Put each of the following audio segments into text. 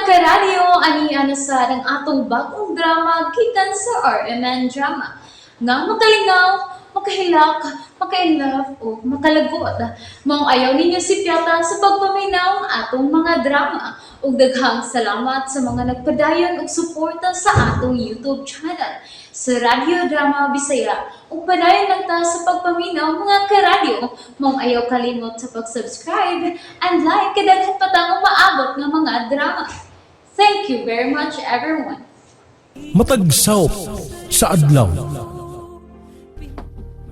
karadyo, aniya na sa ng atong bagong drama gikan sa RMN Drama. Nga makalingaw, makahilak, makailove, o makalagot. Maong ayaw ninyo si Piata sa pagpaminaw ang atong mga drama. Ug daghang salamat sa mga nagpadayon ug suporta sa atong YouTube channel sa Radyo Drama Bisaya. Ug padayon lang ta sa pagpaminaw mga karadyo. Maong ayaw kalimot sa pag-subscribe and like kadaghan pa tang maabot nga mga drama. Thank you very much everyone. Matagsaw sa adlaw.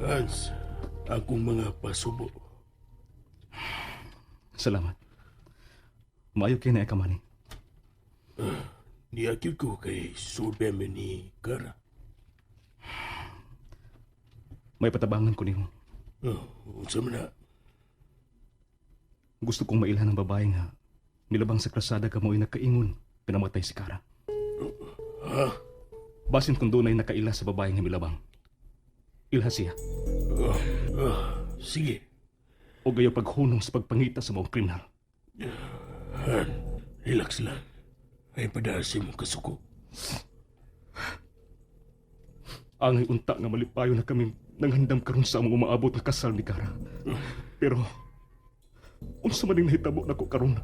Hans, akong mga pasubo. Salamat. Maayo kayo na ekamani. Niyakil ko kay Surbeme ni Kara. May patabangan ko niyo. Unsa man na? Gusto kong mailhan ng babae nga milabang sa krasada ka mo'y nagkaingon pinamatay si Kara. Ha? Basin kung doon ay nakaila sa babae nga milabang. Ilha siya. Sige. O gayo paghunong sa pagpangita sa maong kriminal. Han, relax lang. Ay padasi mo kasuko. Angay unta nga malipayo na kami nanghandam karon sa among umaabot na kasal ni Kara. Pero unsa man ning nahitabo nako karon?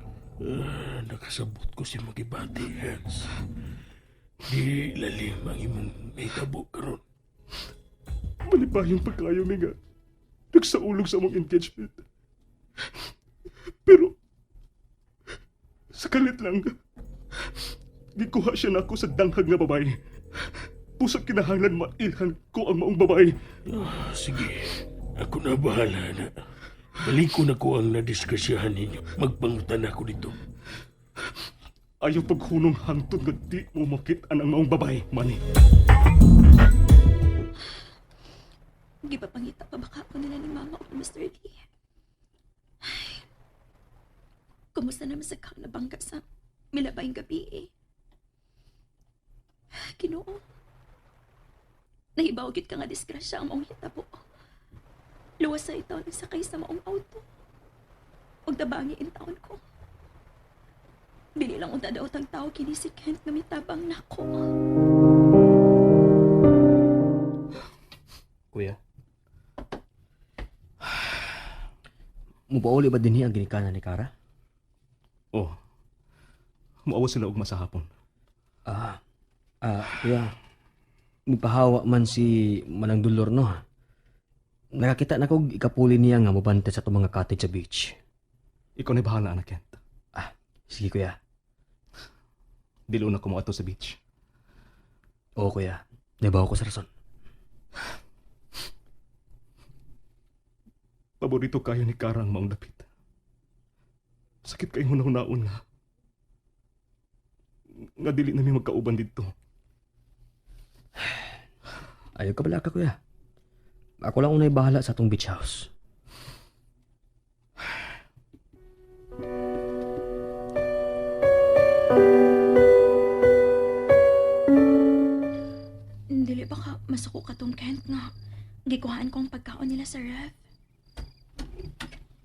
Nakasabot ko si Magibati, Hans. Di lalim ang imong mahitabo karon. Malipayong pagkayo mi nga nagsaulog sa among engagement. Pero sa kalit lang gikuha siya nako sa danghag nga babae. Pusag kinahanglan mailhan ko ang maong babae. Sige, ako na bahala na. Balik ko na ko ang nadiskusyahan ninyo. Magpangutan ako dito. Ayaw paghunong hangtod nga di mo makitaan ang maong babae, Manny. Gipapangita pa baka ako nila ni Mama o Mr. D. Ay, kumusta naman sa kaunabangga sa milabayng gabi eh? Ginoo, nahibawagit ka nga disgrasya ang maong hitabo. Luwas sa itaw nagsakay sa maong auto. Huwag tabangi in taon ko. Binilang unta daw tang tao kini si Kent nga mitabang nako. Kuya. Mupauli ba din ang ginikanan ni Kara? Oh, muawa sila og masahapon. Kuya. Mupahawa man si Manang Dulor, no? Nakakita na kog ikapuli niya nga mubante sa itong mga cottage sa beach. Ikaw na bahala, anak Kent. Sige, kuya. Dilo na ko mo ato sa beach. Oo, kuya. Nabaw ko sa rason. Paborito kayo ni Kara ang maong dapit. Sakit kayo hunahun nga. Nga dili na mi magkauban dito. Ayaw ka bala ka, kuya. Ako lang unay bahala sa itong beach house. Dili ba ka masuko ka tong Kent nga gikuhaan ko ang pagkaon nila sa ref?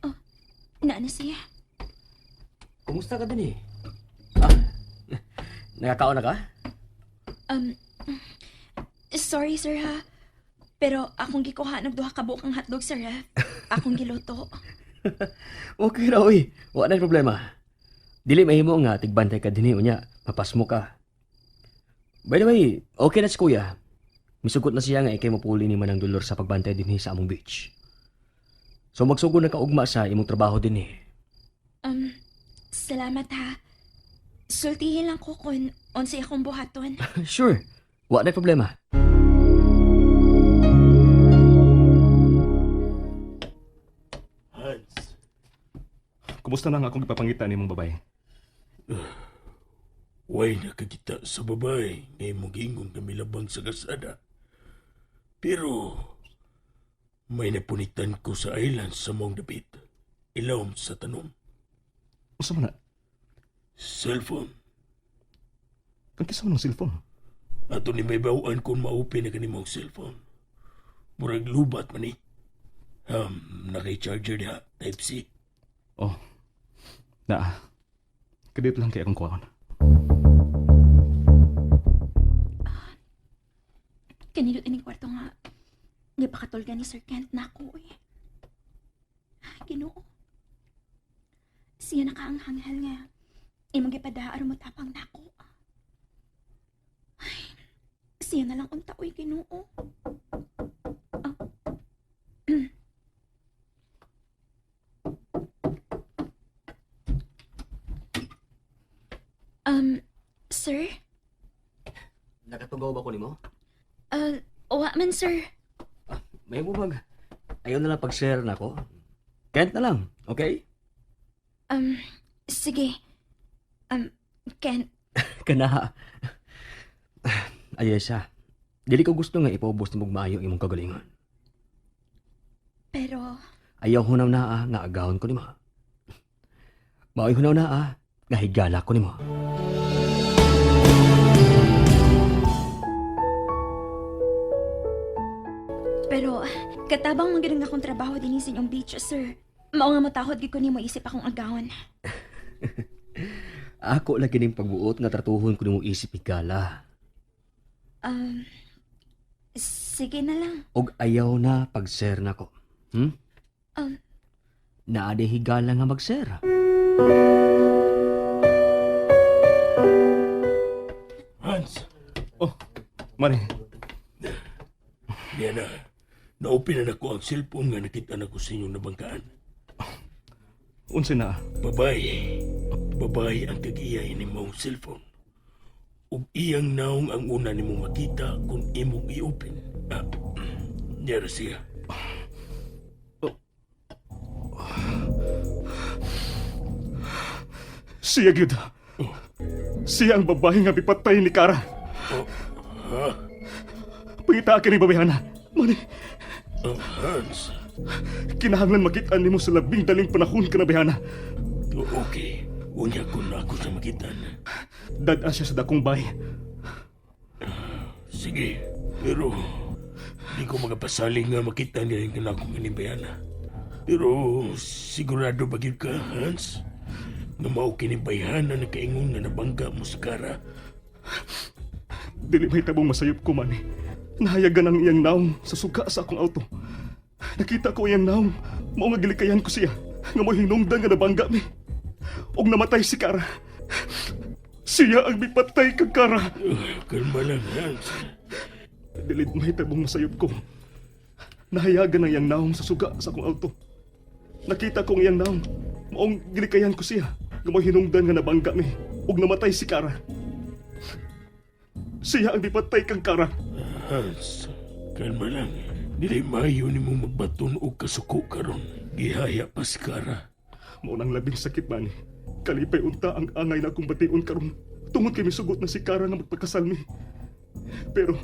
Oh, naana siya. Kumusta ka din eh? Nakakaon na ka? Sorry sir ha. Pero akong gikuhaan og duha ka bukang hotdog sa ref. Akong giluto. Okay ra, uy. Wala na problema. Dili mahimo nga tigbantay ka din unya. Mapasmo ka. By the way, okay na si kuya. Misugot na siya nga ikay mapuli ni Manang Dulor sa pagbantay din sa among beach. So magsugod na kaugma sa imong trabaho din eh. Salamat ha. Sultihin lang ko kung unsay akong buhaton. Sure. Wala na problema. Hans, Kumusta na nga akong ipapangita ni mong babae? way nakakita sa babae na imong gingon kami labang sa kasada. Pero, may napunitan ko sa island sa mong dapit. Ilawom sa tanom. Usa man na? Cellphone. Ang kisa mo ng cellphone? Ato ni may bawaan kung maupi na kanimong cellphone. Murag lubat man eh. Naka-charger niya, Type-C. Oh, naa. Kadit lang kay akong kuhaan. Kanilot ining kwarto nga, di pa katulga ni Sir Kent na ako eh. Ginoo. Siya nakaanghanghal nga. Imong gipadaan mo tapang nako. Ay, siya na lang unta oy Ginoo. Sir? Nakatugaw ba ko nimo? Wa man, sir. May bubag. Ayaw na lang pag-share na ko. Kent na lang, okay? Sige. Kent, Kana. Ayesha, dili ko gusto nga ipaubos ni maayo imong kagalingon. pero Ayaw hunaw na nga agawon ko nimo. Maoy hunaw na nga higala ko nimo. pero katabang magaling akong trabaho din sa inyong beach, sir. Mao nga matahod gid ko nimo isip akong agawon. Ako lagi ning pagbuot nga tratuhon ko nimo isip higala. Sige na lang. Og ayaw na pag-share na ko. Naade higala nga mag-share. Hans, Mani, yan na. Naupin na ako ang cellphone nga nakita na ko sa inyong nabangkaan. unsa na? Babae. Babae ang kag-iyay ni mong cellphone. Ug iyang naong ang una ni mong makita kung imong i-open. Niyara siya. Siya gyud. Siya ang babae nga bipatay ni Kara. Pangita kini babayana. Mani, Hans, kinahanglan makita nimo sa labing daling panahon ka na bayana. okay. Unya ko na ako sa makitan. Dad-a siya sa dakong bahay. Sige, pero di ko magapasaling nga makita niya yung kanakong inimbayana. Pero sigurado ba gyud ka, Hans? Nga mao kinibayhan na nakaingon nga nabangga mo sa Kara. Dili may tabong masayop ko, Mani. Nahayagan ang iyang naong sa suga sa akong auto. Nakita ko iyang naong, mao nga gilikayan ko siya. Nga mo hinungdan nga nabangga mi. Og namatay si Kara. Siya ang bipatay kag Kara. Kalma lang, Hans. Dili may tabong masayop ko. Nahayagan ang iyang naong sa suga sa akong auto. Nakita ko ang iyang naong, maong gilikayan ko siya. Nga mo hinungdan nga nabangga mi. Og namatay si Kara. Siya ang bipatay kag Kara. Hans, kalma lang. Dili maayo ni mo magbaton o kasuko karon. Gihaya pa si Kara. Mao nang labing sakit, Mani. Kalipay unta ang angay na akong bation karon. Tungod kay misugot na si Kara nga magpagkasalmi. Pero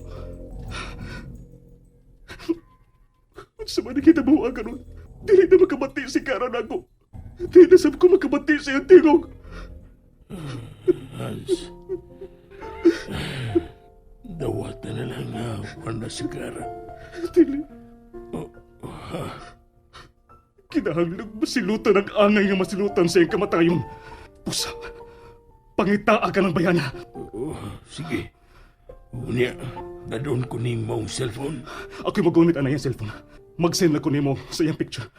sa man kita buwa karon, dili na makabati si Kara nako. Dili na sab ko makabati sa iyang tingog. Hans, dawatan na lang nga wala si Kara. Dili. Kinahanglan masilutan ang angay nga masilutan sa iyang kamatayon. Pusa, pangitaa ka ng bayana. Sige. Unya, dadon ko ning maong cellphone. Ako'y magunit na iyang cellphone. Mag-send na ko nimo sa iyang picture.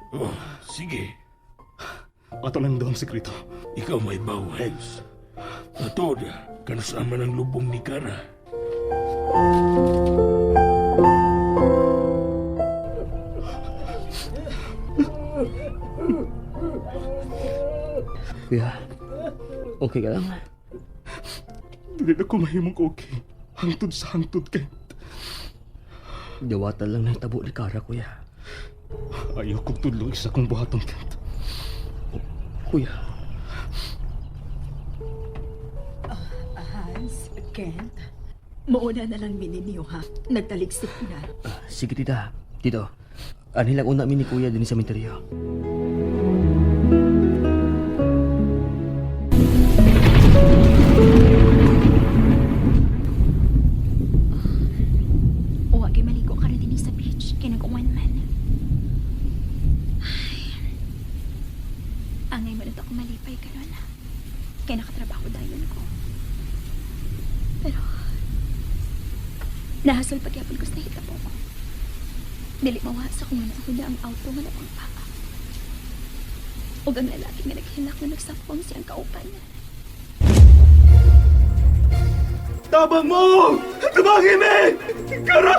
Sige. Ato lang doon sekreto. Ikaw may baw, Hans. Atod, kanusama ng lubong ni Kara. Kuya, okay ka lang? Dili na ko mahimong okay. Hangtod sa hangtod kay. Dawatan lang na itabo ni Kara, kuya. Ayaw kong tuloy sa kong buhaton, Kent. Kuya, Hans, Kent, mauna na lang mininiyo ha. Nagtaliksik na. sige tita. Tito, anilang una mi ni kuya din sa cemeteryo. Huwag ay maligo ka rin din sa beach. Kinag-uwan man. Ay. Angay man ako malipay ka nun. Kaya nakatrabaho dayon ko. Pero Nahasol pagyapon ko sa nahita po. Dili mawasa ko nga na ang auto nga napangpaka. O ang lalaki nga naghilak na nagsapong siyang kaupan. Tabang mo! Tabangin eh! Kara!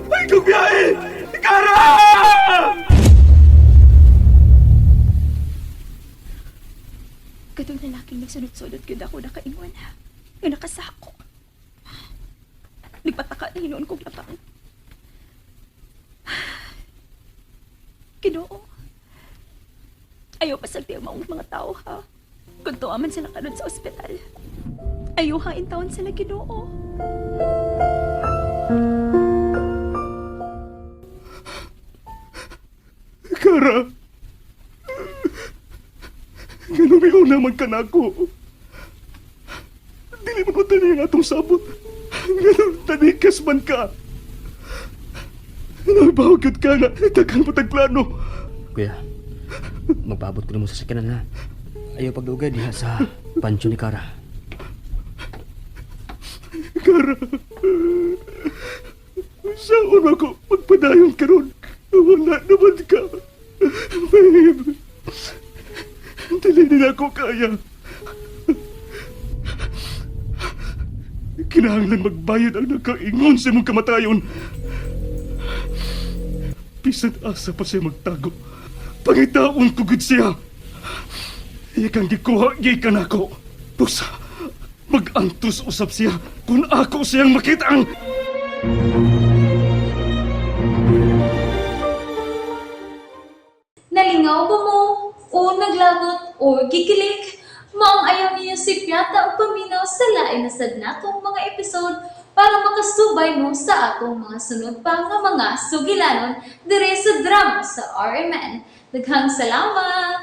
Ay, kong biyahe! Kara! Katong lalaking nagsunod-sunod yun ako nakaingon ha. Nga nakasako. Nagpataka na hinoon kong labang. Ginoo. Ayaw pasagdi ang maong mga tao ha. Kung tuwaman sila kanon sa ospital. Ayaw hain taon sila Ginoo. Kara! Ganun may una man ka na ako. Dili mo tani ang atong sabot. Ganun tanikas man ka. Nabawagod ka nga. Takan mo tagplano. Kuya, magpabot ko na mo sa sakyanan na. Ayaw pagdugay diha sa pansyo ni Kara. Kara! Saan ako magpadayon ka ron? Wala naman ka. Babe. Dili nila ako kaya. Kinahanglan magbayad ang nakaingon sa imong kamatayon. Bisan asa pa siya magtago. Pangitaon ko gud siya. Ikang gikuha gikan ako. Pusa, mag-antos usap siya kung ako siyang makita ang... Nalingaw ba mo? O naglagot? O gikilik? Maong ayaw niyo si Piata o paminaw sa lain na sadna kong mga episode para makasubay mo sa atong mga sunod pa nga mga sugilanon dire sa drama sa RMN. Daghang salamat!